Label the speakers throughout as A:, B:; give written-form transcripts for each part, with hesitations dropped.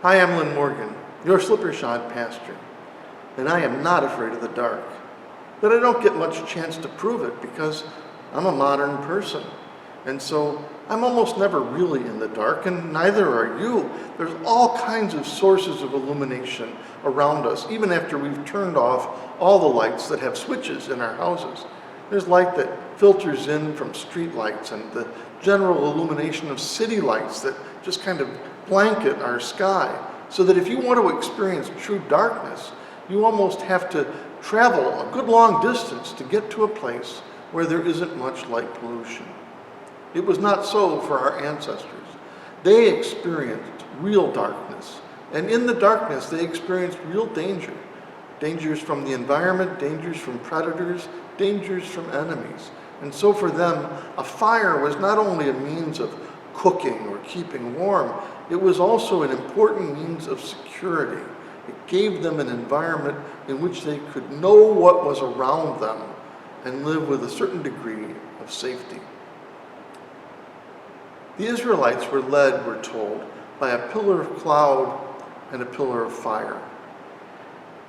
A: Hi, I'm Lynn Morgan, your slipper-shod pastor, and I am not afraid of the dark. But I don't get much chance to prove it because I'm a modern person. And so I'm almost never really in the dark, and neither are you. There's all kinds of sources of illumination around us, even after we've turned off all the lights that have switches in our houses. There's light that filters in from street lights and the general illumination of city lights that just kind of blanket our sky, so that if you want to experience true darkness, you almost have to travel a good long distance to get to a place where there isn't much light pollution. It was not so for our ancestors. They experienced real darkness, and in the darkness they experienced real danger. Dangers from the environment, dangers from predators, dangers from enemies. And so for them, a fire was not only a means of cooking or keeping warm, it was also an important means of security. It gave them an environment in which they could know what was around them and live with a certain degree of safety. The Israelites were led, we're told, by a pillar of cloud and a pillar of fire.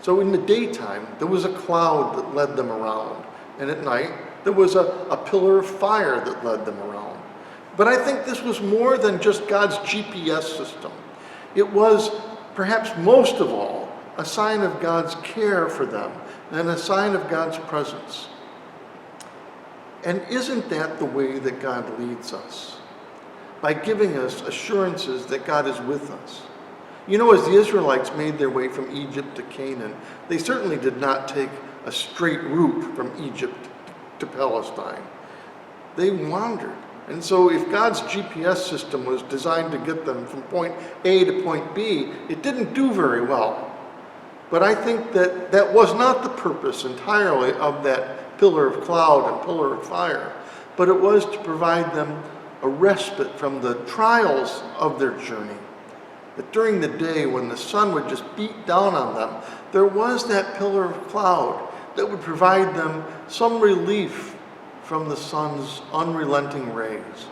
A: So in the daytime, there was a cloud that led them around, and at night, there was a pillar of fire that led them around. But I think this was more than just God's GPS system. It was, perhaps most of all, a sign of God's care for them and a sign of God's presence. And isn't that the way that God leads us? By giving us assurances that God is with us. You know, as the Israelites made their way from Egypt to Canaan, they certainly did not take a straight route from Egypt to Palestine. They wandered. And so if God's GPS system was designed to get them from point A to point B, it didn't do very well. But I think that that was not the purpose entirely of that pillar of cloud and pillar of fire, but it was to provide them a respite from the trials of their journey. That during the day when the sun would just beat down on them, there was that pillar of cloud that would provide them some relief from the sun's unrelenting rays.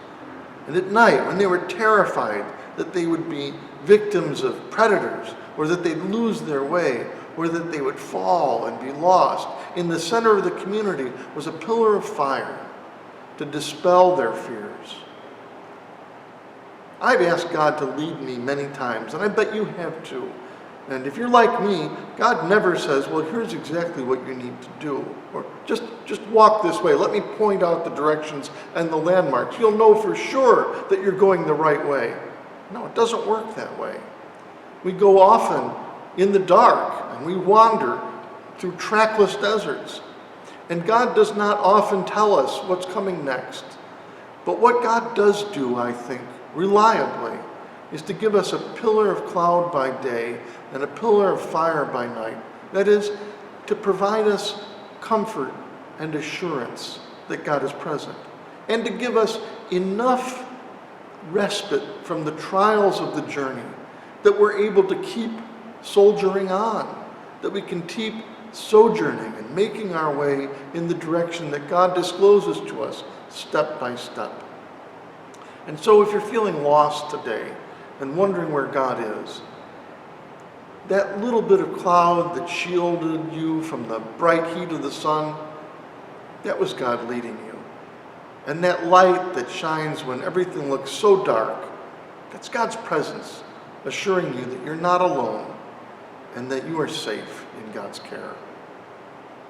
A: And at night, when they were terrified that they would be victims of predators, or that they'd lose their way, or that they would fall and be lost, in the center of the community was a pillar of fire to dispel their fears. I've asked God to lead me many times, and I bet you have too. And if you're like me, God never says, well, here's exactly what you need to do. Or just walk this way. Let me point out the directions and the landmarks. You'll know for sure that you're going the right way. No, it doesn't work that way. We go often in the dark and we wander through trackless deserts. And God does not often tell us what's coming next. But what God does do, I think, reliably, is to give us a pillar of cloud by day and a pillar of fire by night. That is, to provide us comfort and assurance that God is present, and to give us enough respite from the trials of the journey that we're able to keep soldiering on, that we can keep sojourning and making our way in the direction that God discloses to us step by step. And so if you're feeling lost today, and wondering where God is, that little bit of cloud that shielded you from the bright heat of the sun, that was God leading you. And that light that shines when everything looks so dark, that's God's presence assuring you that you're not alone and that you are safe in God's care.